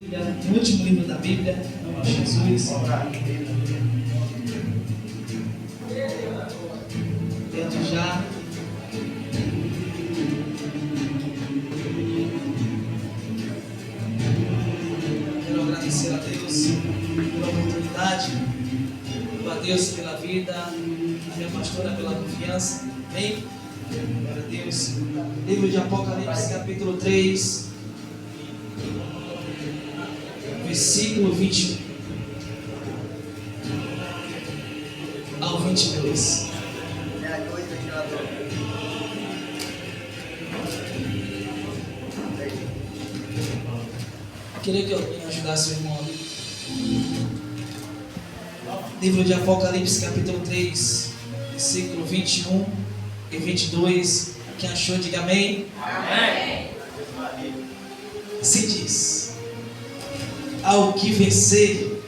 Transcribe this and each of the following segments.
O último livro da Bíblia, em nome de Jesus. Dentro já. Quero agradecer a Deus pela oportunidade, a Deus pela vida, a minha pastora pela confiança. Amém? Glória a Deus. Livro de Apocalipse, capítulo 3. Versículo 21 ao 22. Queria que alguém ajudasse o irmão ali. Livro de Apocalipse, capítulo 3, versículo 21 e 22. Quem achou, diga amém. Amém. Se diz: ao que vencer,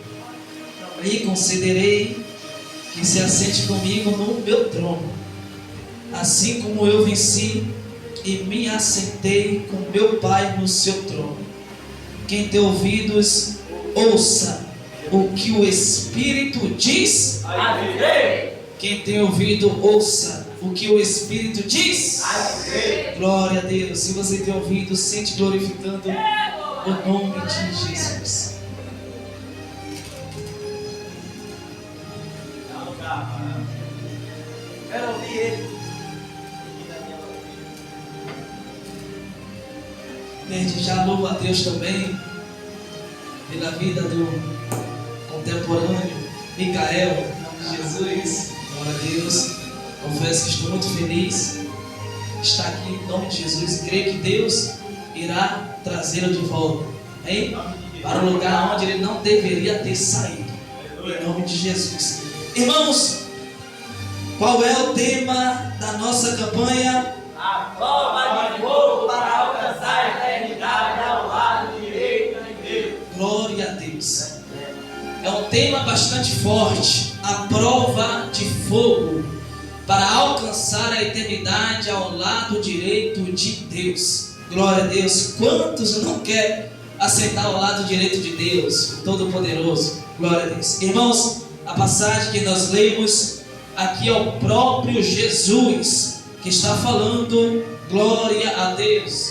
lhe concederei que se assente comigo no meu trono, assim como eu venci e me assentei com meu Pai no seu trono. Quem tem ouvidos, ouça o que o Espírito diz. Quem tem ouvido, ouça o que o Espírito diz. Glória a Deus. Se você tem ouvido, sente glorificando o nome de Jesus. Quero ouvir ele. Desde já louvo a Deus também pela vida do contemporâneo Micael, em nome de Jesus. Glória a Deus. Confesso que estou muito feliz de estar aqui em nome de Jesus e creio que Deus irá trazê-lo de volta, hein? Para o lugar onde ele não deveria ter saído, em nome de Jesus. Irmãos, qual é o tema da nossa campanha? A prova de fogo para alcançar a eternidade ao lado direito de Deus. Glória a Deus. É um tema bastante forte. A prova de fogo para alcançar a eternidade ao lado direito de Deus. Glória a Deus. Quantos não querem assentar ao lado direito de Deus Todo-Poderoso? Glória a Deus. Irmãos, a passagem que nós lemos aqui é o próprio Jesus que está falando, glória a Deus,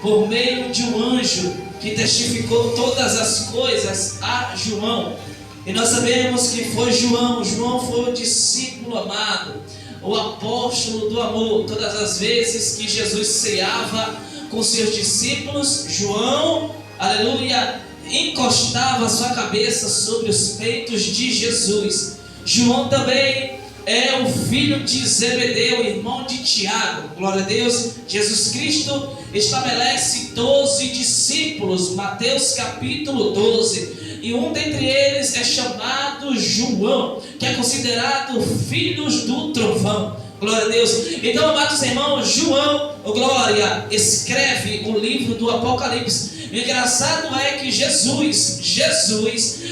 por meio de um anjo que testificou todas as coisas a João. E nós sabemos que foi João foi o discípulo amado, o apóstolo do amor. Todas as vezes que Jesus ceava com seus discípulos, João, aleluia, encostava sua cabeça sobre os peitos de Jesus. João também é o filho de Zebedeu, irmão de Tiago. Glória a Deus. Jesus Cristo estabelece 12 discípulos, Mateus capítulo 12. E um dentre eles é chamado João, que é considerado filhos do trovão. Glória a Deus. Então, amados irmãos, João, glória, escreve o livro do Apocalipse. O engraçado é que Jesus,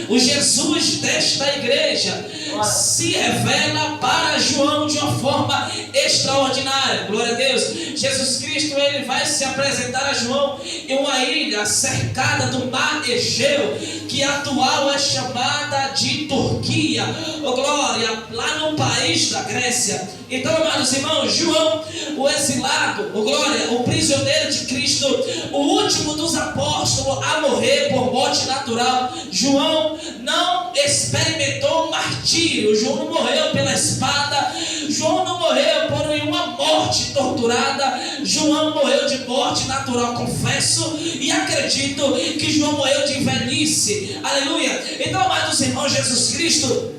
o Jesus desta igreja, se revela para João de uma forma extraordinária. Glória a Deus. Jesus Cristo, ele vai se apresentar a João em uma ilha cercada do mar Egeu, que atual é chamada de Turquia. Glória, lá no país da Grécia. Então, amados irmãos, João, o exilado, glória, o prisioneiro de Cristo, o último dos apóstolos a morrer por morte natural. João não experimentou martírio. João não morreu pela espada. João não morreu por nenhuma morte torturada. João morreu de morte natural, confesso e acredito que João morreu de velhice. Aleluia. Então, amados irmãos, Jesus Cristo,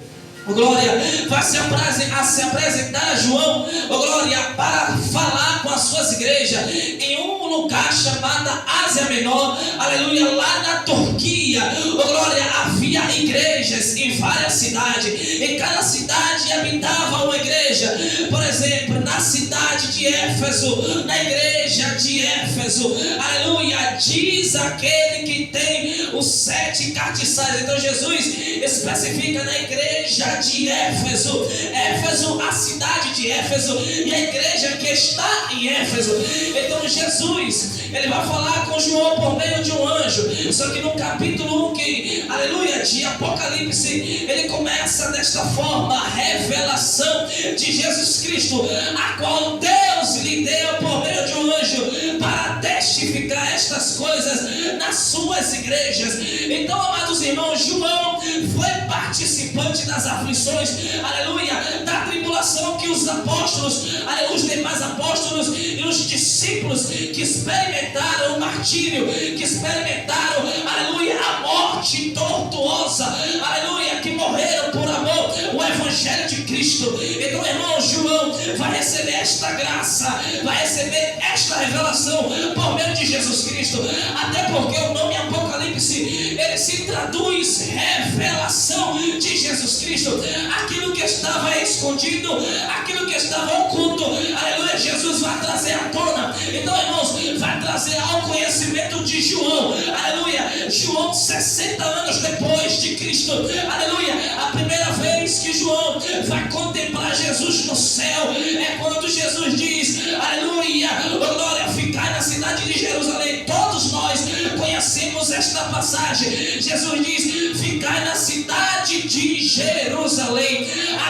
glória, vai se apresentar a João, glória, para falar com as suas igrejas em um lugar chamado Ásia Menor, aleluia, lá na Turquia. Glória, havia igrejas em várias cidades, em cada cidade habitava uma igreja. Por exemplo, na cidade de Éfeso, na igreja de Éfeso, aleluia, diz aquele que tem os 7 castiçais. Então Jesus especifica na igreja de Éfeso, Éfeso, a cidade de Éfeso, e a igreja que está em Éfeso. Então Jesus, ele vai falar com João por meio de um anjo. Só que no capítulo 1, aleluia, de Apocalipse, ele começa desta forma: a revelação de Jesus Cristo, a qual Deus lhe deu por meio de um anjo para testificar estas coisas nas suas igrejas. Então, amados irmãos, João foi participante das aflições, aleluia, da tribulação que os apóstolos, os demais apóstolos e os discípulos que experimentaram o martírio, que experimentaram, aleluia, a morte tortuosa, aleluia, que morreram por amor o evangelho de Cristo. Então, irmão, João vai receber esta graça, vai receber esta revelação por meio de Jesus Cristo, até porque o nome Apocalipse, ele se traduz revelação de Jesus Cristo. Aquilo que estava escondido, aquilo que estava oculto, aleluia, Jesus vai trazer à tona. Então, irmãos, vai trazer ao conhecimento de João, aleluia, João 60 anos depois de Cristo, aleluia, a primeira vez que João vai contemplar Jesus no céu é quando Jesus diz, aleluia, glória, ficai na cidade de Jerusalém. Todos nós conhecemos esta passagem. Jesus diz, ficai na cidade de Jerusalém,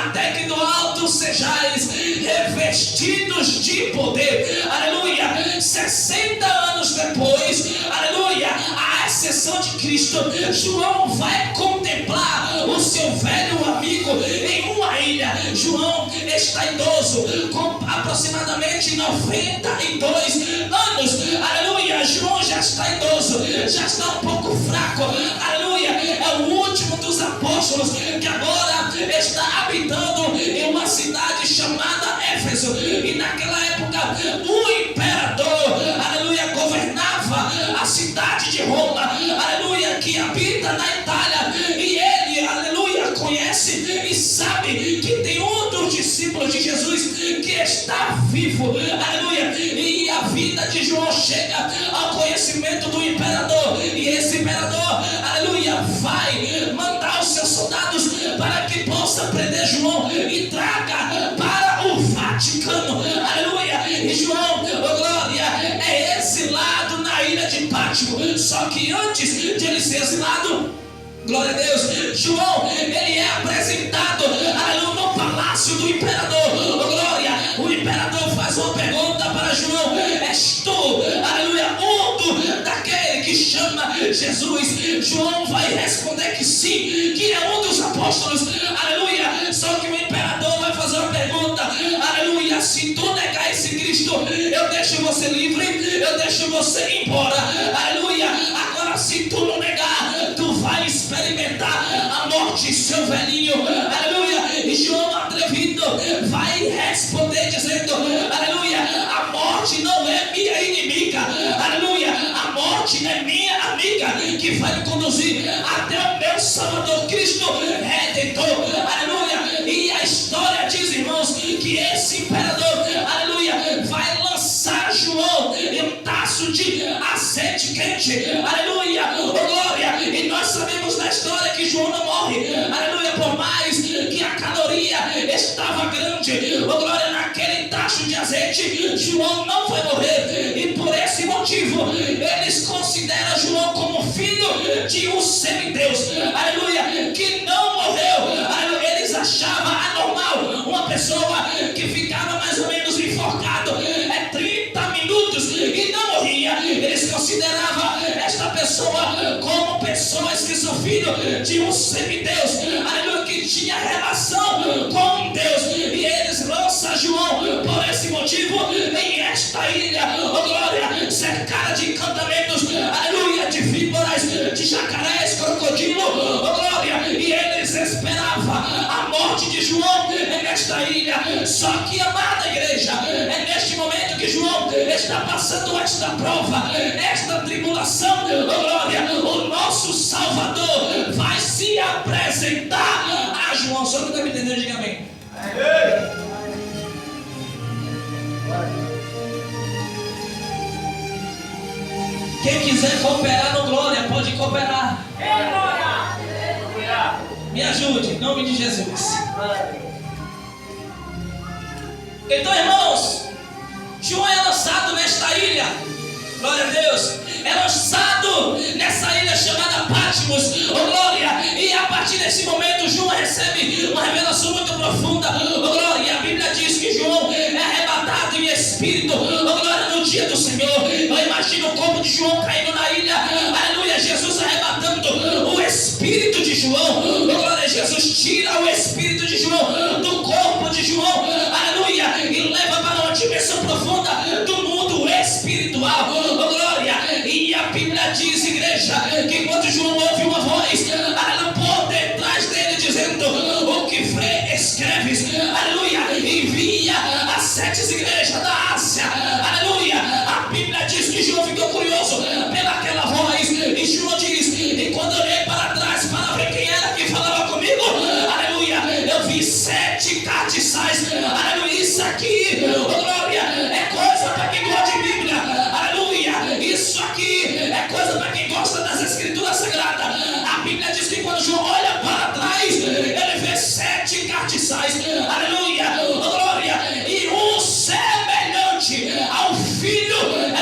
até que do alto sejais revestidos de poder, aleluia. 60 anos depois, aleluia, a exceção de Cristo, João vai contemplar o seu velho amigo em uma ilha. João está idoso, com aproximadamente 92 anos, aleluia. João já está idoso, já está um pouco fraco, aleluia. É o último dos apóstolos que agora está habitando em uma cidade chamada Éfeso. E naquela época o imperador, aleluia, governava a cidade de Roma, aleluia, que habita na Itália. E ele, aleluia, conhece e sabe que tem um dos discípulos de Jesus que está vivo, aleluia. E a vida de João chega ao conhecimento do imperador, e esse imperador, aleluia, vai mandar os seus soldados para que possa prender João e traga para o Vaticano, aleluia. E João, oh glória, é exilado na ilha de Pátimo. Só que antes de ele ser exilado, glória a Deus, João, ele é apresentado, aleluia, no palácio do imperador. Oh glória, o imperador faz uma pergunta para João: és tu, aleluia, daquele que chama Jesus? João vai responder que sim, que é um dos apóstolos, aleluia. Só que o imperador vai fazer uma pergunta, aleluia: se tu negar esse Cristo, eu deixo você livre, eu deixo você embora, aleluia. Agora, se tu não negar, tu vai experimentar a morte, seu velhinho, aleluia. E João, atrevido, vai responder dizendo, aleluia: a morte não é minha inimiga, aleluia, a morte é minha amiga, que vai me conduzir até o meu Salvador Cristo Redentor, aleluia. E a história diz, irmãos, que esse imperador, aleluia, vai lançar João em um taço de azeite quente, aleluia, oh glória. E nós sabemos da história que João não morre, aleluia, por mais que a caloria estava grande, oh glória, naquele tacho de azeite, João não vai morrer. E por esse motivo eles consideram João como filho de um semideus, aleluia, que não morreu, aleluia. Eles achavam anormal uma pessoa que ficava mais ou menos enforcado 30 minutos e não morria. Eles consideravam esta pessoa como pessoas que são filhos de um semideus, aleluia, que tinha relação com Deus. E eles lançam João por esse motivo em esta ilha, oh glória, cercada de encantamentos, aleluia, de víboras, de jacarés, crocodilo, oh glória. E eles esperavam a morte de João nesta ilha. Só que, amada igreja, é neste momento que João está passando esta prova, esta tribulação, oh glória. O nosso Salvador vai se apresentar a João. Só que está me entendendo, diga amém. quiser cooperar no glória, pode cooperar. Me ajude, em nome de Jesus. Então, irmãos, João é lançado nesta ilha. Glória a Deus. É lançado nessa ilha chamada Patmos. Oh, glória. E a partir desse momento, João recebe uma revelação muito profunda. Oh, glória. E a Bíblia diz que João é arrebatado em espírito. Oh, glória, no dia do Senhor. Eu imagino o corpo de João caindo na ilha. Aleluia. Jesus arrebatando o espírito de João. Oh, glória. Jesus tira o espírito de João do corpo de João. Aleluia. E leva para uma dimensão profunda do mundo espiritual. Oh, glória. E a Bíblia diz, igreja, que quando João ouve uma voz, ela por detrás dele dizendo: o que vê, escreves, aleluia, envia as 7 igrejas da Ásia, aleluia. A Bíblia diz que João ficou curioso pelaquela voz, e João diz: e quando eu olhei para trás para ver quem era que falava comigo, aleluia, eu vi 7 castiçais, aleluia. Isso aqui, oh, glória, é coisa para quem gosta de Bíblia, aleluia. Isso aqui é coisa para quem gosta das Escrituras Sagradas. A Bíblia diz que quando João olha para trás, ele vê 7 castiçais, aleluia, oh, glória, e um semelhante ao Filho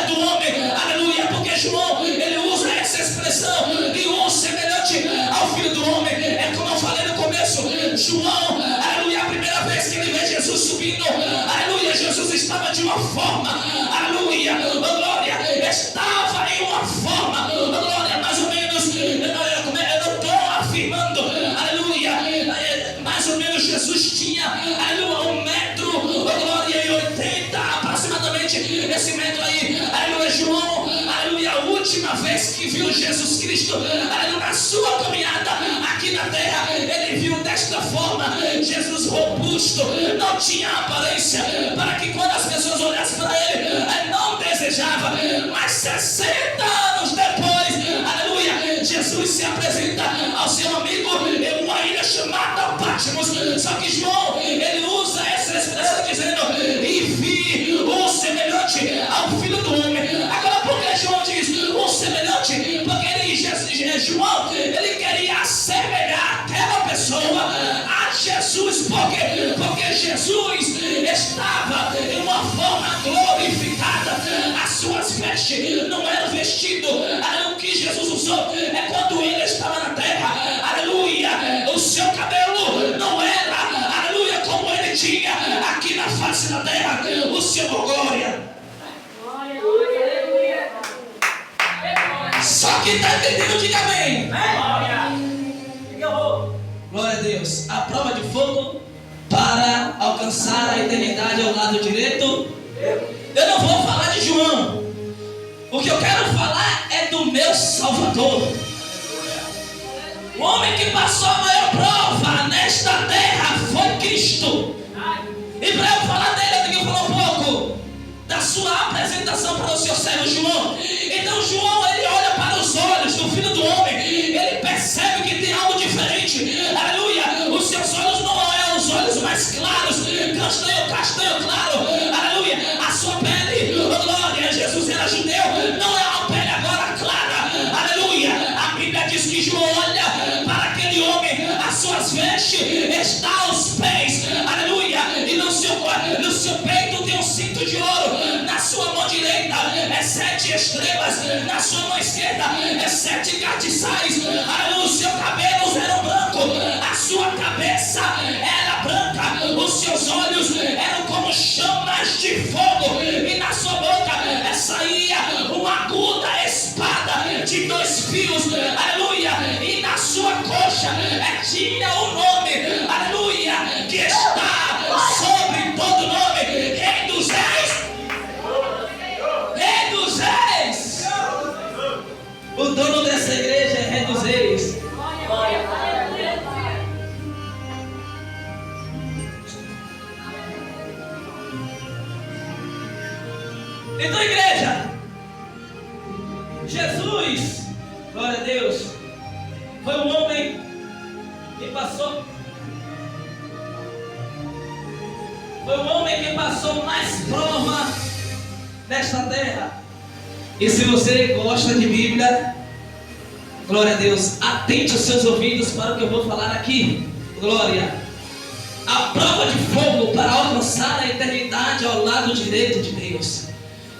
do Homem, aleluia, porque João, ele usa essa expressão, e um semelhante ao Filho do Homem, é como eu falei no começo. João, aleluia, a primeira vez que ele vê Jesus subindo, aleluia, Jesus estava de uma forma, aleluia, oh, glória, estava em uma forma, oh, glória, mais ou menos, eu não estou afirmando, aleluia, mais ou menos Jesus tinha, aleluia, 1 metro, oh, glória, e 80 aproximadamente, esse metro aí, aleluia. João, aleluia, a última vez que viu Jesus Cristo, aleluia, na sua caminhada aqui na terra, ele viu desta forma, Jesus robusto, não tinha aparência, para que quando as pessoas olhassem para ele, não desejava, mas 60 anos depois, aleluia, Jesus se apresenta ao seu amigo em uma ilha chamada Patmos. Só que João, ele usa essa expressão dizendo: e vi um semelhante ao Filho do Homem. Agora, por que João diz um semelhante? Porque João, ele queria assemelhar aquela pessoa a Jesus. Por quê? Porque Jesus estava em uma forma glorificada. As suas vestes não eram vestido, o que Jesus usou é quando ele estava na terra, aleluia. O seu cabelo não era, aleluia, como ele tinha aqui na face da terra. O seu glória. Só que está entendendo, diga amém. Glória a Deus. A prova de fogo para alcançar a eternidade ao lado direito. Eu não vou falar de João. O que eu quero falar é do meu Salvador. O homem que passou a maior prova nesta terra foi Cristo. E para eu falar dele, eu tenho que falar um pouco da sua apresentação para o seu servo João. Então João, ele olha para os olhos do Filho do Homem, ele percebe que tem algo diferente, aleluia. Os seus olhos não são os olhos mais claros, castanho claro, aleluia. A sua pele, oh glória, Jesus era judeu, não é uma pele agora clara, aleluia. A Bíblia diz que João olha para aquele homem, as suas vestes estão aos pés, aleluia. E no seu peito tem um cinto de ouro, na sua mão direita é 7 estrelas, na sua mão esquerda é 7 castiçais, aleluia. O seu cabelo era branco, a sua cabeça era branca, os seus olhos eram como chamas de fogo, e na sua boca saía uma aguda espada de 2 fios, aleluia. E na sua coxa tinha o nome, aleluia, que está sobre todo nome, Rei dos Reis. Rei dos Reis. O dono dessa igreja é Rei dos Reis. Então, igreja, Jesus, glória a Deus, foi um homem que passou. Foi o homem que passou mais prova nesta terra. E se você gosta de Bíblia, glória a Deus, atente os seus ouvidos para o que eu vou falar aqui. Glória. A prova de fogo para alcançar a eternidade ao lado direito de Deus.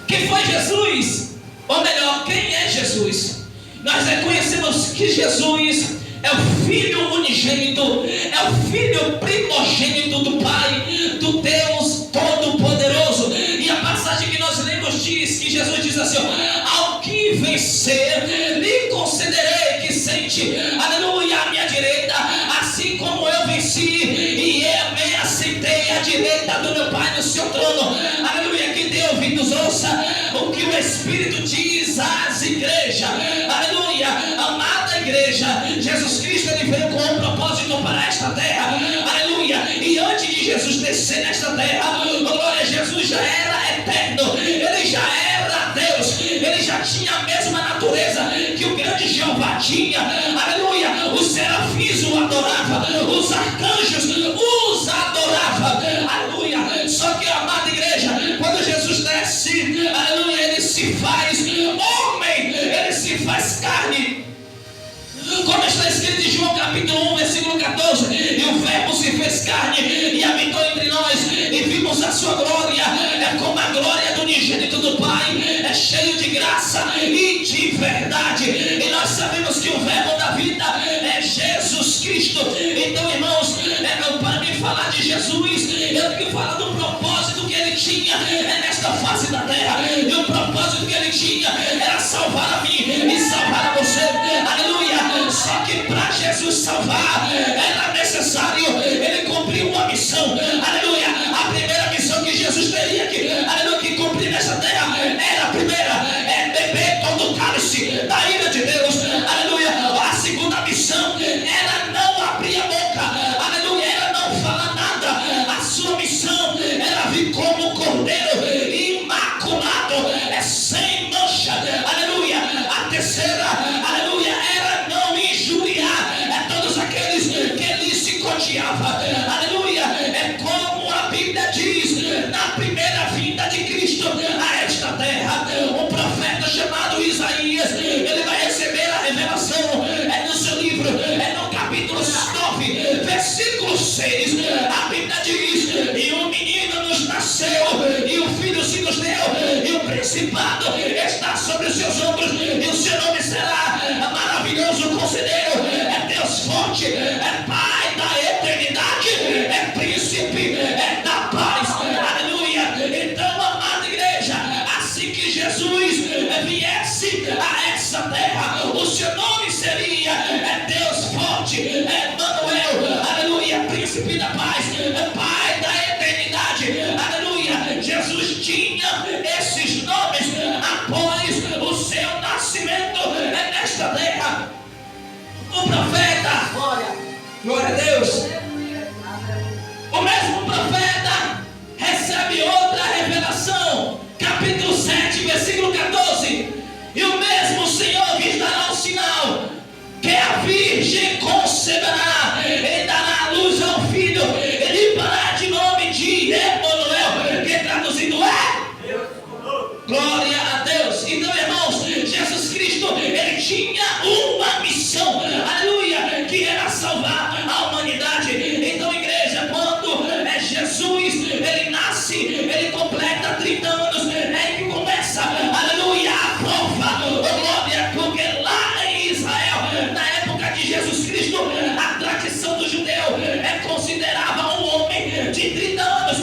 Quem foi Jesus? Ou melhor, quem é Jesus? Nós reconhecemos que Jesus é o Filho unigênito, é o Filho primogênito do Pai, do Deus Todo-Poderoso. E a passagem que nós lemos diz que Jesus diz assim: ao que vencer, lhe concederei que sente, aleluia, à minha direita, assim como eu venci e eu me assentei à direita do meu Pai no seu trono. Aleluia, que dê ouvidos, ouça o que o Espírito diz às igrejas. Aleluia, amada igreja, Jesus Cristo, ele veio com um propósito para esta terra. Aleluia, e antes de Jesus descer nesta terra, glória, Jesus já era eterno, ele já era Deus, ele já tinha a mesma natureza que o grande Jeová tinha. Aleluia, os serafins o adoravam, os arcanjos os adoravam. Aleluia, só que, amada igreja, quando Jesus desce, aleluia, ele se faz homem, ele se faz carne. Como está escrito em João capítulo 1, versículo 14: e o verbo se fez carne e habitou entre nós, e vimos a sua glória, é como a glória do unigênito do Pai, é cheio de graça e de verdade. E nós sabemos que o verbo da vida é Jesus Cristo. Então, irmãos, para me falar de Jesus, eu tenho que falar do propósito que ele tinha nesta face da terra. E o propósito que ele tinha era salvar a mim e salvar a você. Aleluia. Só que para Jesus salvar era necessário ele cumprir uma missão. Aleluia. A primeira missão que Jesus teria que cumprir nessa terra era a primeira, beber todo o cálice da ira de Deus. Aleluia. A segunda missão era não abrir a boca. Aleluia. Era não falar nada. A sua missão era vir como cordeiro imaculado, sem mancha. Aleluia. A terceira, aleluia, era não injuriar todos aqueles que ele se coteava. Aleluia. É como a Bíblia diz, na primeira vinda de Cristo a esta terra, um profeta chamado Isaías, ele vai receber a revelação, no seu livro, no capítulo 9, versículo 6, a Bíblia diz: e um menino nos nasceu, e um filho se nos deu, e o principado está sobre os seus ombros, e o seu nome será maravilhoso conselheiro, é Deus forte, é Pai da eternidade, é príncipe, é da paz. Aleluia. Então, amada igreja, assim que Jesus viesse a essa terra, o seu nome seria Deus forte, Emmanuel, aleluia, príncipe da paz, Pai da eternidade. Aleluia. Jesus tinha esses nomes após o seu nascimento nesta terra. O profeta, glória a Deus, o mesmo profeta recebe outra revelação, capítulo 7, versículo 14: e o mesmo Senhor lhes dará um sinal, que a virgem conceberá e dará luz ao filho, e lhe dará de nome de Emmanuel, que traduzido é Deus conosco. Glória a Deus. Então, irmãos, Jesus Cristo, ele tinha uma missão, aleluia, que era salvar a humanidade. Então, igreja, quando Jesus, ele nasce, ele completa 30 anos, é que começa, aleluia, a prova, glória, porque lá em Israel, na época de Jesus Cristo, a tradição do judeu considerava um homem de 30 anos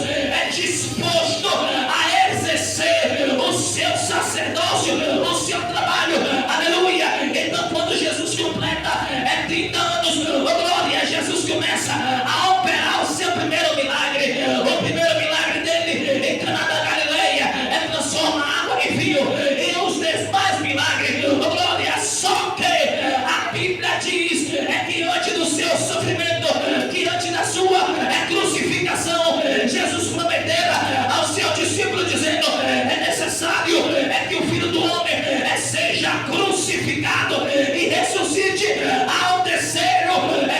disposto a exercer o seu sacerdócio, o seu trabalho. Aleluia. Então, quando Jesus completa 30 anos, glória, Jesus começa a operar o seu primeiro milagre. O primeiro milagre dele em Caná da Galileia transforma água em vinho. E os demais milagres, glória, só que a Bíblia diz que antes do seu sofrimento, que antes da sua crucificação, Jesus prometera ao seu discípulo dizendo: é necessário que o Filho do Homem seja crucificado e ressuscite ao terceiro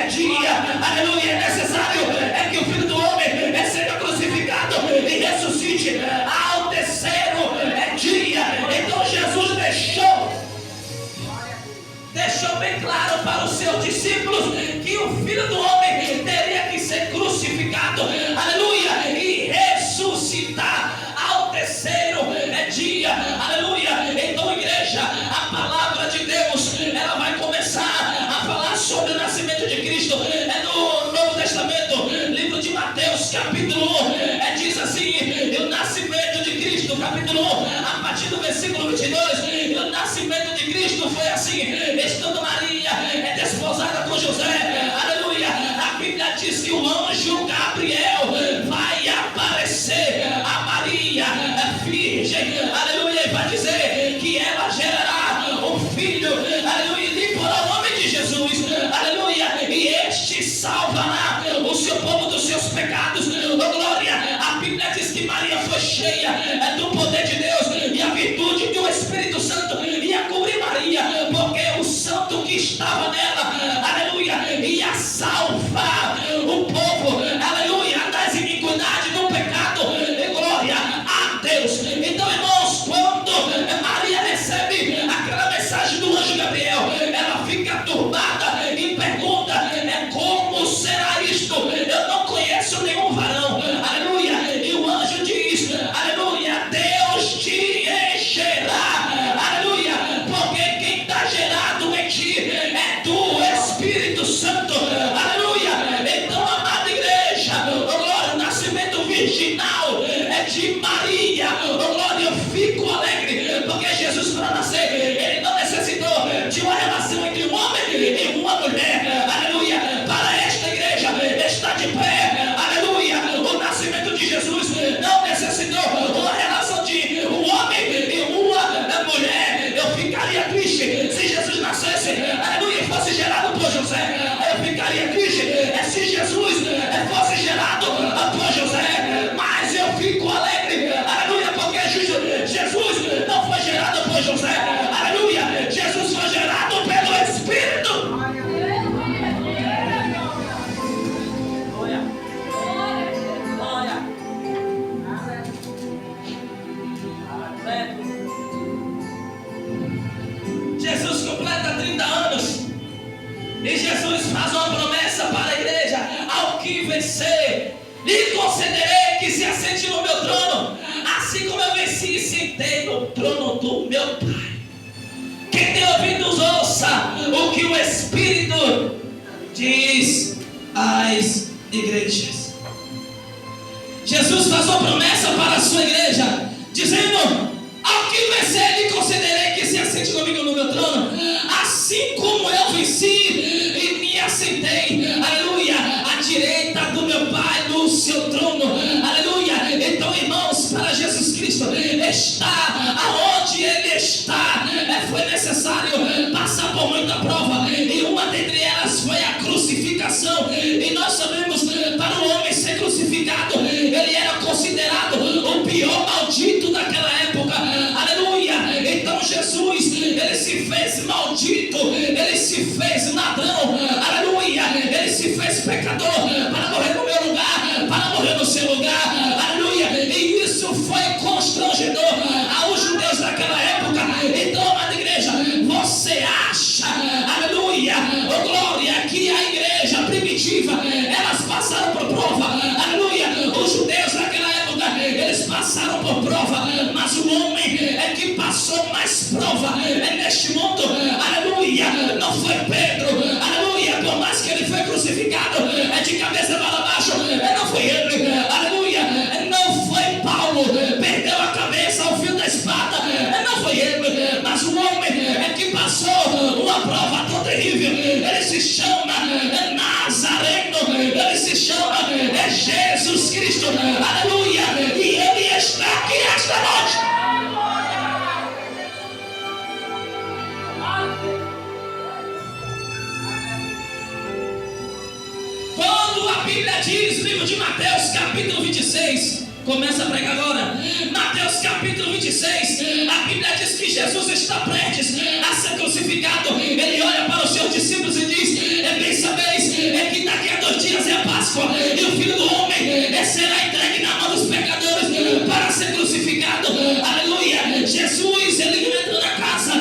dia. Aleluia. É necessário que o Filho do Homem seja crucificado e ressuscite ao terceiro dia. Então Jesus deixou nascimento de Cristo é no Novo Testamento, livro de Mateus, capítulo 1, diz assim: o nascimento de Cristo, capítulo 1, a partir do versículo 22, o nascimento de Cristo foi assim: estando Maria desposada com José, aleluia, a Bíblia diz que o anjo Gabriel vai aparecer a Maria, virgem, aleluia, e vai dizer que ela gerará um filho, aleluia, e lhe porá o nome de Jesus, aleluia, e este salvará o seu povo dos seus pecados. Oh, glória! A Bíblia diz que Maria foi cheia do poder de Deus, e a virtude do Espírito Santo ia cobrir Maria, porque o santo que estava nela, aleluia, ia salvar o povo, aleluia, das iniquidades, do pecado. E glória a Deus. Então, irmãos, quando Maria recebe aquela mensagem do anjo Gabriel, ela fica turbada e pergunta: como será isto? Eu não conheço nenhum varão, aleluia. E o anjo diz, aleluia, Deus te encherá, aleluia, porque quem está gerado em ti é do Espírito Santo, aleluia. Então, amada igreja, oh glória, o nascimento virginal é de Maria, oh glória, eu fico alegre, porque Jesus, para nascer, ele não necessitou de uma relação entre um homem e uma mulher, aleluia. Para esta igreja está de pé, aleluia, o nascimento de Jesus não necessitou uma relação de um homem e uma mulher. Eu ficaria triste se Jesus nascesse, aleluia, e fosse gerado por José. Eu ficaria triste se Jesus fosse gerado por José, mas eu fico alegre, aleluia, porque Jesus não foi gerado por José, aleluia, Jesus foi gerado pelo Espírito. Jesus completa 30 anos e Jesus faz uma promessa para a igreja: ao que vencer, lhe concederei que se assente no meu trono, assim como eu venci e sentei no trono do meu Pai. Quem tem ouvidos, ouça o que o Espírito diz às igrejas. Jesus faz uma promessa para a sua igreja, dizendo: ao que vencer, lhe concederei que se assente comigo no meu trono, assim como eu venci e me assentei, aleluia, à direita do meu Pai no seu trono, aleluia. Então, irmãos, para Jesus Cristo está aonde Ele está, foi necessário passar por muita prova, e uma dentre elas foi a crucificação. E nós sabemos, para o homem ser crucificado, ele era considerado o pior maldito daquela época, aleluia. Então Jesus, ele se fez maldito, ele se fez ladrão, aleluia, ele se fez pecador para morrer no meu lugar, para morrer no seu lugar, aleluia. E isso foi constrangedor aos judeus daquela época. Então, amada igreja, você acha, aleluia, oh glória, que a igreja primitiva, elas passaram por prova, aleluia. Os judeus daquela época, eles passaram por prova, mas o homem é que passou mais prova neste mundo, aleluia, não foi Pedro, aleluia, por mais que ele foi crucificado de cabeça para baixo, não foi ele, aleluia, não foi Paulo, perdeu a cabeça ao fio da espada, não foi ele, mas o homem é que passou uma prova tão terrível. Ele se chama Nazareno, ele se chama Jesus Cristo, aleluia, e ele está aqui esta noite. Quando a Bíblia diz, livro de Mateus, capítulo 26, começa a pregar agora. Mateus capítulo 26, a Bíblia diz que Jesus está prestes a ser crucificado. Ele olha para os seus discípulos e diz: bem sabeis que daqui a 2 dias é a Páscoa, e o Filho do Homem será entregue na mão dos pecadores para ser crucificado, aleluia. Jesus, ele entra na casa,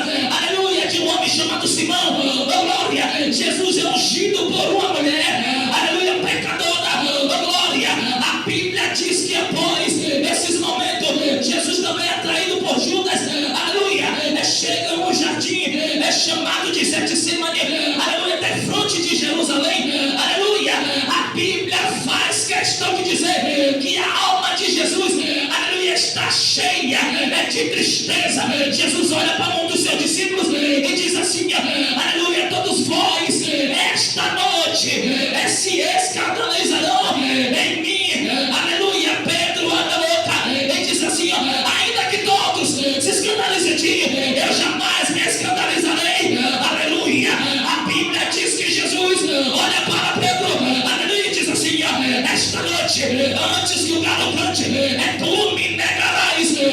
aleluia, de um homem chamado Simão, oh glória. Jesus é ungido por uma mulher, aleluia, pecadora, oh glória. A Bíblia diz que após esses momentos, Jesus também é atraído por Judas, aleluia, chega no jardim chamado de Getsemane, aleluia, até fronte de Jerusalém. cheia de tristeza. Jesus olha para um dos seus discípulos e diz assim: aleluia, todos vós esta noite se escandalizarão em mim. Aleluia. Pedro anda louca e diz assim: ainda que todos se escandalizem de ti, eu jamais me escandalizarei. Aleluia. A Bíblia diz que Jesus olha para Pedro, aleluia, e diz assim: esta noite, antes que o galo cante, tu me negarás, que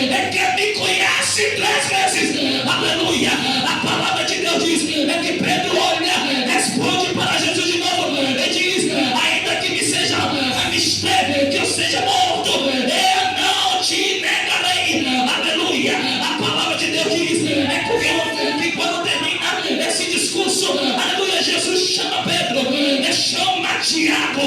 me conhece 3 vezes. Aleluia. A palavra de Deus diz que Pedro olha, responde para Jesus de novo e diz: ainda que me seja mister, que eu seja morto, eu não te negarei. Aleluia. A palavra de Deus diz que quando termina esse discurso, aleluia, Jesus chama Pedro, chama Tiago,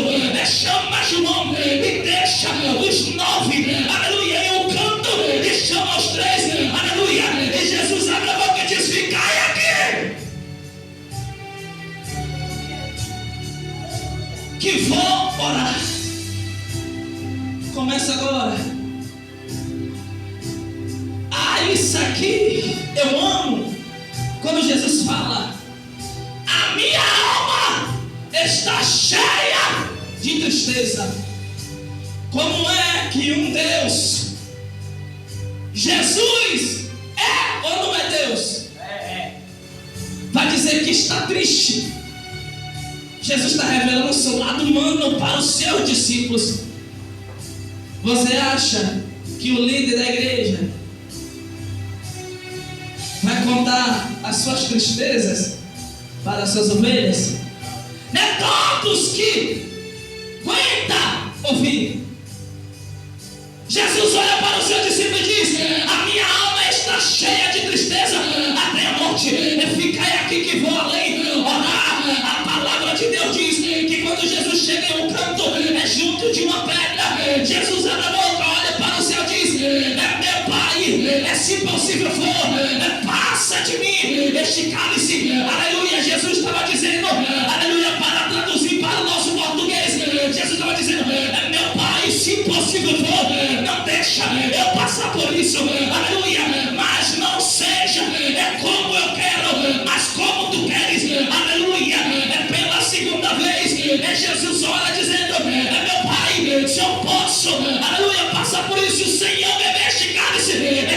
chama João e deixa os 9, aleluia, em um canto e chama os 3, aleluia, e Jesus abre a boca e diz: ficai aqui, que vou orar. Começa agora. Isso aqui eu amo quando Jesus fala: a minha alma está cheia de tristeza. Como é que um Deus, Jesus, é ou não é Deus? Vai dizer que está triste? Jesus está revelando o seu lado humano para os seus discípulos. Você acha que o líder da igreja vai contar as suas tristezas para as suas ovelhas? Não é todos que aguentam ouvir. Jesus olha para o seu discípulo e diz: a minha alma está cheia de tristeza até a morte. Ficai aqui que vou além orar. A palavra de Deus diz que quando Jesus chega em um canto, junto de uma pedra, Jesus abre a boca, olha para o céu e diz: meu Pai, se possível for, passa de mim este cálice. Aleluia. Jesus estava dizendo, aleluia, para traduzir para o nosso português, Jesus estava dizendo: meu Pai, se possível for, não deixa eu passar por isso. Aleluia. Mas não seja como eu quero, mas como tu queres. Aleluia. Pela segunda vez, Jesus ora dizendo: meu Pai, se eu posso, aleluia, passar por isso sem eu beber este cálice,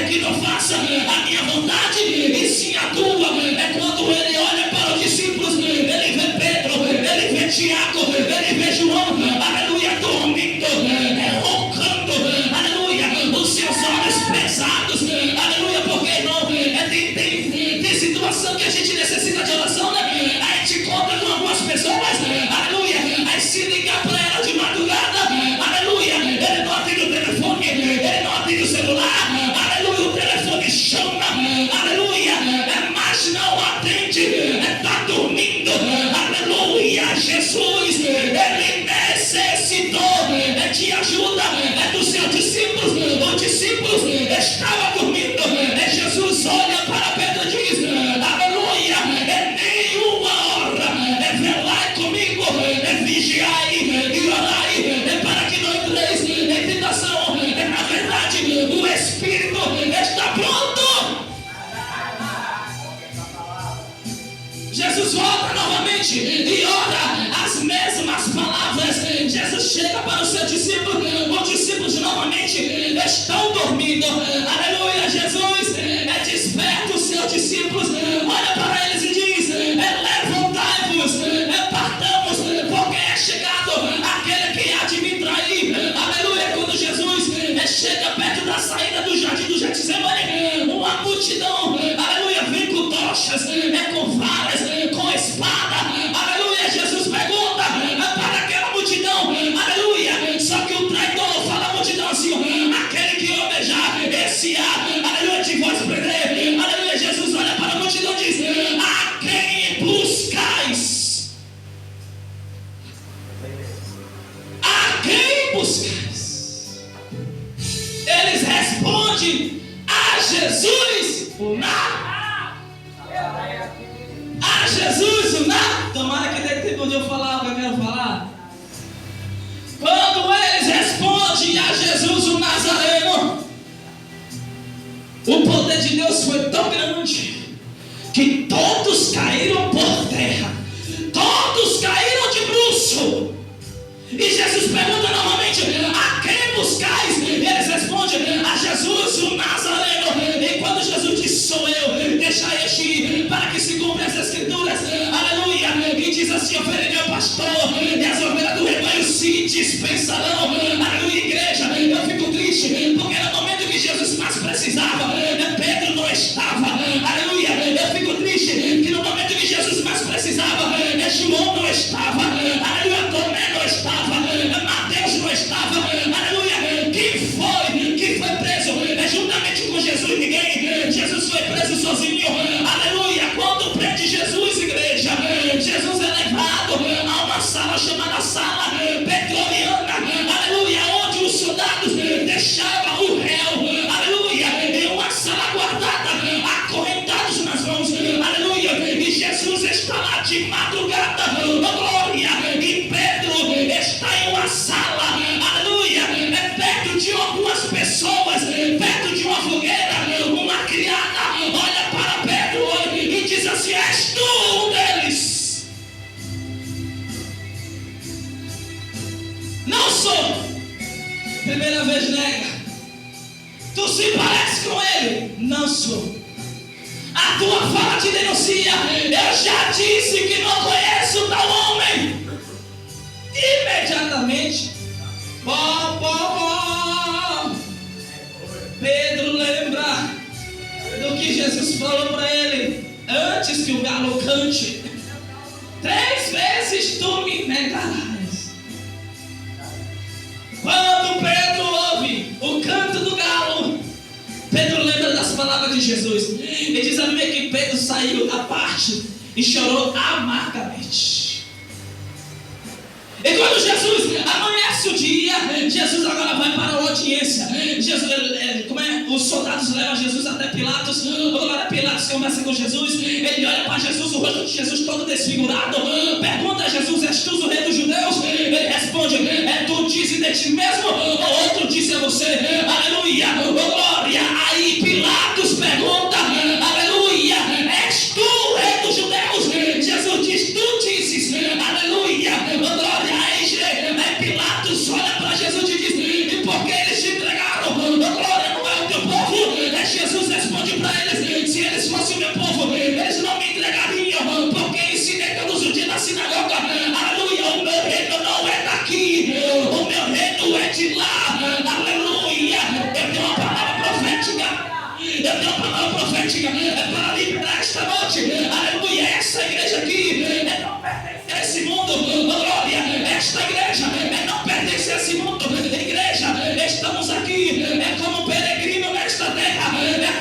que não faça a minha vontade e sim a tua. Quando ele olha para os discípulos, ele vê Pedro, ele vê Tiago, ele vê João, aleluia, dormindo, roncando, aleluia, os seus olhos pesados, aleluia, porque irmão, tem situação que a gente necessita de oração, né? A gente conta com algumas pessoas, aleluia, aí se ligar para ela de madrugada, aleluia, ele não atende o telefone, ele não atende o celular, aleluia, o telefone chama, aleluia, mas não atende, está dormindo, aleluia. Jesus, ele necessitou de ajuda dos seus discípulos. Os discípulos estavam dormindo. Jesus olha para Pedro e diz: aleluia, nenhuma hora, velai comigo, vigiai e orai, para que não entreis em tentação. Na verdade, o Espírito está pronto. Jesus volta novamente e ora as mesmas palavras. Jesus chega para os seus discípulos, os discípulos novamente estão dormindo. Aleluia. Jesus desperta os seus discípulos, olha para eles e diz: levantai-vos, partamos, porque é chegado aquele que há de me trair. Aleluia. Quando Jesus chega perto da saída do jardim do Getsemane, uma multidão, aleluia, vem com tochas, com varas, com espada. Aleluia. Jesus pergunta para aquela multidão, aleluia, só que o traidor fala à multidão assim: aquele que eu beijar, esse aleluia, de vós prender. Aleluia. Jesus olha para a multidão e diz: a quem buscais? A quem buscais? Eles respondem a Jesus o nada. A Jesus o nada. Tomara que dê tempo de eu falar o que eu quero falar. Quando eles respondem a Jesus o Nazareno, O poder de Deus foi tão grande que todos caíram por terra. Todos caíram de bruço. E Jesus pergunta novamente: a quem buscais? E eles respondem: a Jesus, o Nazareno. E quando Jesus diz: sou eu, deixa este ir, para que se cumpram as escrituras. Aleluia. E diz assim: oferirei ao pastor, e as ovelhas do rebanho se dispersarão. Aleluia, igreja. Eu fico triste, porque no momento que Jesus mais precisava, Pedro não estava. Aleluia. Eu fico triste que no momento que Jesus mais precisava, João não estava. Aleluia. Tomé não estava. Mateus não estava. Aleluia. Quem foi preso juntamente com Jesus? Ninguém. Jesus foi preso sozinho. Aleluia. Quando prende Jesus, igreja, Jesus é levado a uma sala chamada sala pretoriana. Aleluia. Onde os soldados deixavam o réu. Aleluia. Em uma sala guardada, acorrentados nas mãos. Aleluia. E Jesus está lá de madrugada. Glória. E Pedro está em uma sala. Aleluia. É perto de algumas pessoas, perto de uma fogueira. Uma criada olha para Pedro e diz assim: és tu um deles? Não sou. Primeira vez nega. Tu se parece com ele? Não sou. A tua fala te denuncia. Eu já disse que não conheço tal homem. Imediatamente, Pedro lembra do que Jesus falou para ele antes que o galo cante: 3 vezes tu me negarás. Quando Pedro ouve o canto do galo, Pedro lembra das palavras de Jesus. E diz a Bíblia que Pedro saiu à parte e chorou amargamente. E quando Jesus amanhece o dia, Jesus agora vai para a audiência. Os soldados levam Jesus até Pilatos. Agora Pilatos conversa com Jesus. Ele olha para Jesus, o rosto de Jesus todo desfigurado. Pergunta a Jesus: és tu o rei dos judeus? Ele responde: é tu dizes de ti mesmo, ou outro disse a você? Aleluia, glória. Aí Pilatos pergunta: aleluia, és tu o rei dos judeus? Jesus diz: tu dizes. Aleluia, glória. Aí Pilatos olha para Jesus e diz: e por que eles te entregaram? Glória, não é o teu povo? Jesus responde para eles: se eles fossem o meu povo, eles não me entregariam, porque ensinei todos os dias na sinagoga. Aleluia, o meu reino não é daqui, o meu reino é de lá. Aleluia. Eu tenho uma palavra profética. É para liberar esta noite. Aleluia. Essa igreja aqui não pertence a esse mundo. Glória. Esta igreja não pertence a esse mundo. Igreja, estamos aqui como peregrino nesta terra,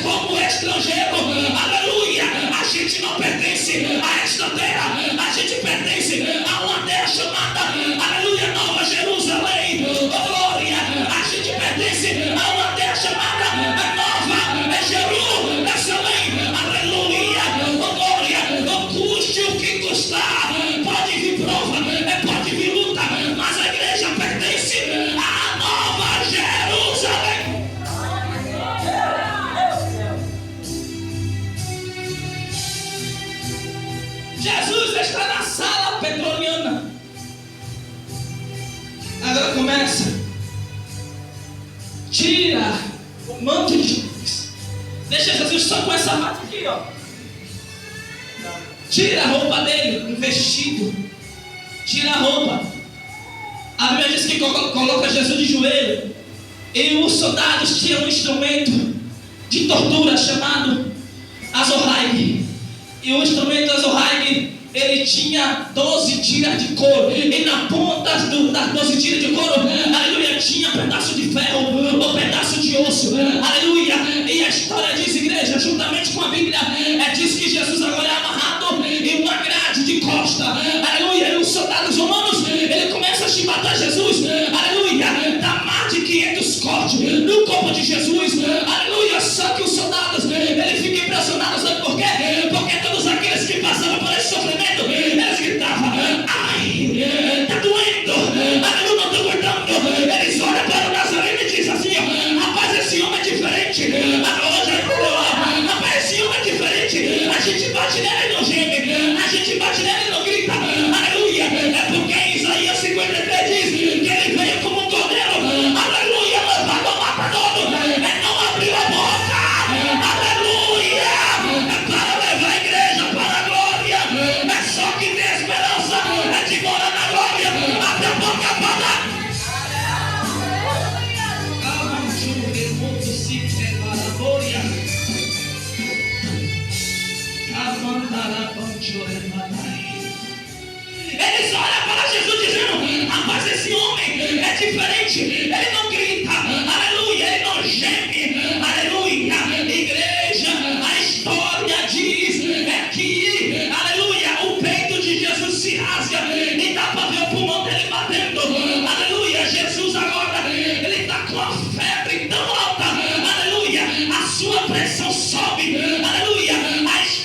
como estrangeiro. Aleluia. A gente não pertence a esta terra. A gente pertence a uma terra chamada, aleluia, Nova Jerusalém. Glória. A gente pertence a uma terra chamada Nova Jerusalém. Aleluia. Glória. Custe o que custar. Pode vir prova, pode vir luta, mas a igreja pertence à Nova Jerusalém. Jesus está na sala pretoriana. Agora começa. Tira o manto de Jesus. Deixa Jesus só com essa mata aqui, ó. Tira a roupa dele, um vestido. Tira a roupa. A Bíblia diz que coloca Jesus de joelho. E os soldados tinham um instrumento de tortura chamado azorrague. E o instrumento azorrague, ele tinha 12 tiras de couro. E na ponta das 12 tiras de couro, aleluia, tinha pedaço de ferro ou pedaço de osso. Aleluia. E a história diz, igreja, juntamente com a Bíblia, diz que Jesus agora é amarrado em uma grade de costa. Aleluia. E os soldados romanos, ele começa a chibatar Jesus. Aleluia. Dá mais de 500 cortes no corpo de Jesus. Aleluia. Só que os soldados, ele fica impressionado. Sabe por quê? Porque todos aqueles que passavam por esse sofrimento, eles gritavam: ai, tá doendo, aleluia, não tô aguentando. Eles olham para o Nazareno e dizem assim: rapaz, esse homem é diferente. Hoje eles olham para Jesus dizendo: rapaz, esse homem é diferente, ele não grita, aleluia, ele não geme, aleluia. Igreja, a história diz que, aleluia, o peito de Jesus se rasga e dá para ver o pulmão dele batendo, aleluia. Jesus agora, ele está com a febre tão alta, aleluia, a sua pressão sobe, aleluia.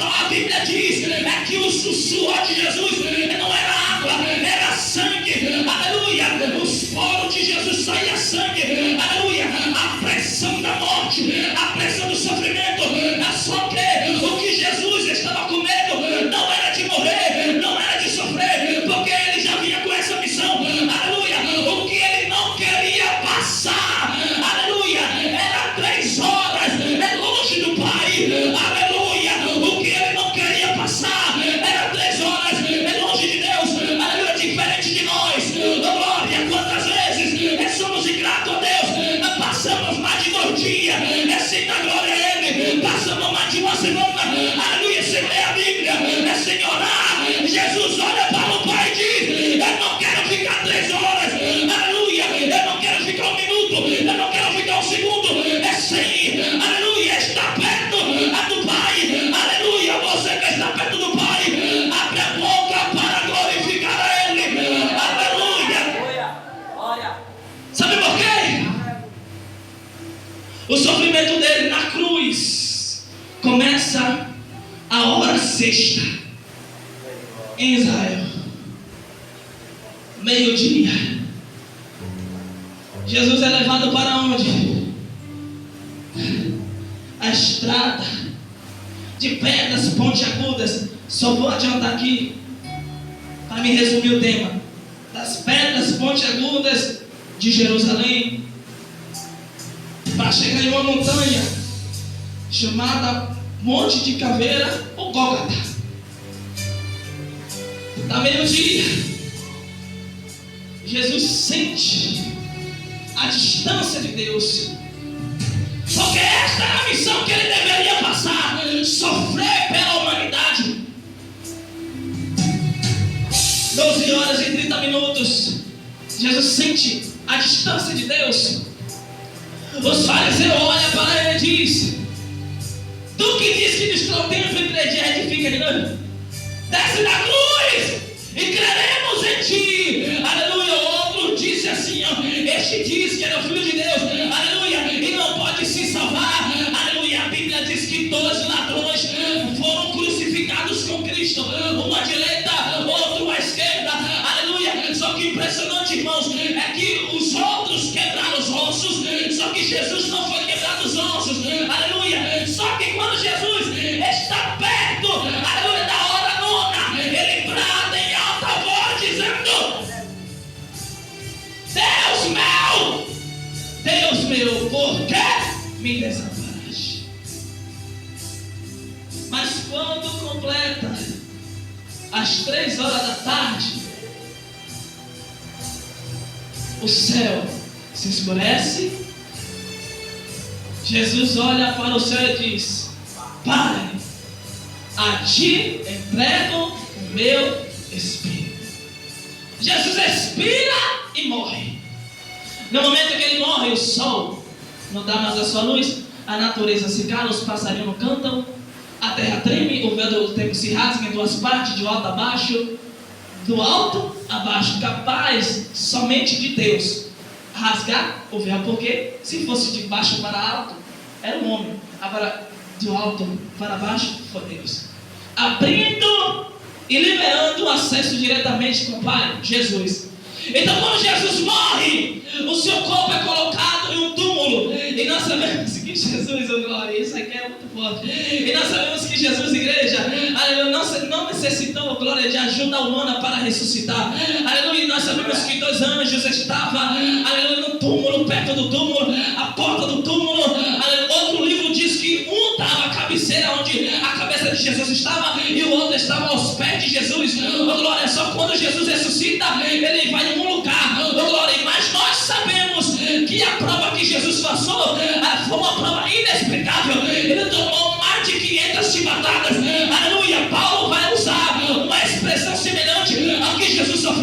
A Bíblia diz que o suor de Jesus não era água, era sangue, aleluia. Os poros de Jesus saía sangue, aleluia. A pressão da morte, a pressão do sofrimento, só que o que Jesus estava com medo não era de morrer, não era de sofrer, porque ele já vinha com essa missão, aleluia. O que ele não queria passar, aleluia, era 3 horas longe do Pai, aleluia. O que ele não queria passar era 3 horas longe de Deus, aleluia. Diferente de nós, glória, quantas vezes somos ingratos a Deus, passamos mais de 2 dias sem dar glória a Ele, passamos mais de 1 semana, aleluia, sem ler a Bíblia, sem orar. Jesus olha para o Pai e diz: eu não quero ficar 3 horas, aleluia, eu não quero ficar 1 minuto, eu não quero ficar 1 segundo, sem, aleluia, estar perto do Pai, aleluia. Você que está perto do Pai, abre a boca para glorificar a Ele, aleluia. Sabe por quê? O sofrimento dele na cruz começa a hora sexta em Israel, meio-dia. Jesus é levado para onde? A estrada de pedras pontiagudas. Só vou adiantar aqui para me resumir o tema: das pedras pontiagudas de Jerusalém, para chegar em uma montanha chamada Monte de Caveira ou Gólgota. Da meio-dia, Jesus sente a distância de Deus, porque esta era a missão que ele deveria passar: sofrer pela humanidade. 12 horas e 30 minutos, Jesus sente a distância de Deus. Os fariseus olham para ele e dizem: tu que diz que destrói o templo em 3 dias edifica de novo, desce da cruz e creremos em ti, aleluia. Outro disse assim: este diz que era o Filho de Deus, aleluia, e não pode se salvar, aleluia. A Bíblia diz que 2 ladrões foram crucificados com Cristo, um à direita, outro à esquerda, aleluia. Só que impressionante, irmãos, é que os outros quebraram os ossos, só que Jesus não foi quebrado os ossos, aleluia. Só que quando Jesus está perto, aleluia, da hora nona, ele brada em alta voz dizendo: Deus meu, por que me desamparaste? Mas quando completa as 3 horas da tarde, o céu se escurece. Jesus olha para o céu e diz: Pai, a ti entrego o meu espírito. Jesus expira e morre. No momento que ele morre, o sol não dá mais a sua luz, a natureza se cala, os passarinhos não cantam, a terra treme, o véu do tempo se rasga em 2 partes, de alto a baixo, do alto a baixo, capaz somente de Deus rasgar o véu, porque se fosse de baixo para alto, era um homem. Agora, do alto para baixo, foi Deus, abrindo e liberando o acesso diretamente com o Pai, Jesus. Então, quando Jesus morre, o seu corpo é colocado em um túmulo, e nós sabemos que Jesus, oh glória, isso aqui é muito forte, e nós sabemos que Jesus, igreja, aleluia, não necessitou, glória, de ajuda humana para ressuscitar, aleluia. Nós sabemos que 2 anjos estavam, aleluia, no túmulo, perto do túmulo, a porta do túmulo, aleluia. Outro livro diz que um estava à cabeceira onde a cabeça de Jesus estava, e o outro estava aos pés de Jesus, oh glória. Só quando Jesus ressuscita, ele vai em um lugar, oh glória. Mas nós sabemos que a prova que Jesus passou foi uma prova inexplicável. Ele tomou mais de 500 chibatadas, aleluia. Paulo vai usar uma expressão semelhante ao que Jesus sofreu.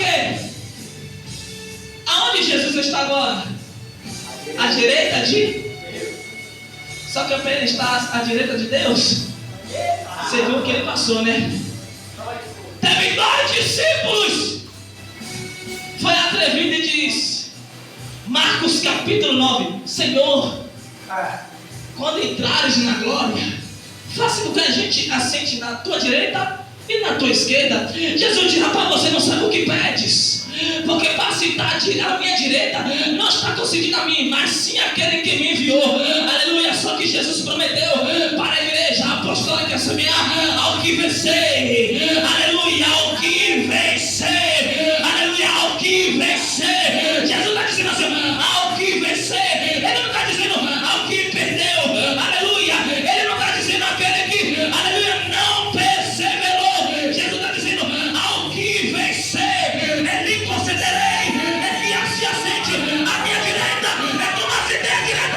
quê? Aonde Jesus está agora? À direita de? Só que para ele estar à direita de Deus, você viu o que ele passou, né? Teve 2 discípulos. Foi atrevido e disse, Marcos capítulo 9, Senhor, quando entrares na glória, faça com que a gente assente na tua direita e na tua esquerda. Jesus disse, rapaz, você não sabe o que pedes, porque para sentar à minha direita não está conseguindo a mim, mas sim aquele que me enviou. Aleluia. Só que Jesus prometeu para a igreja apostólica semear ao que vencer.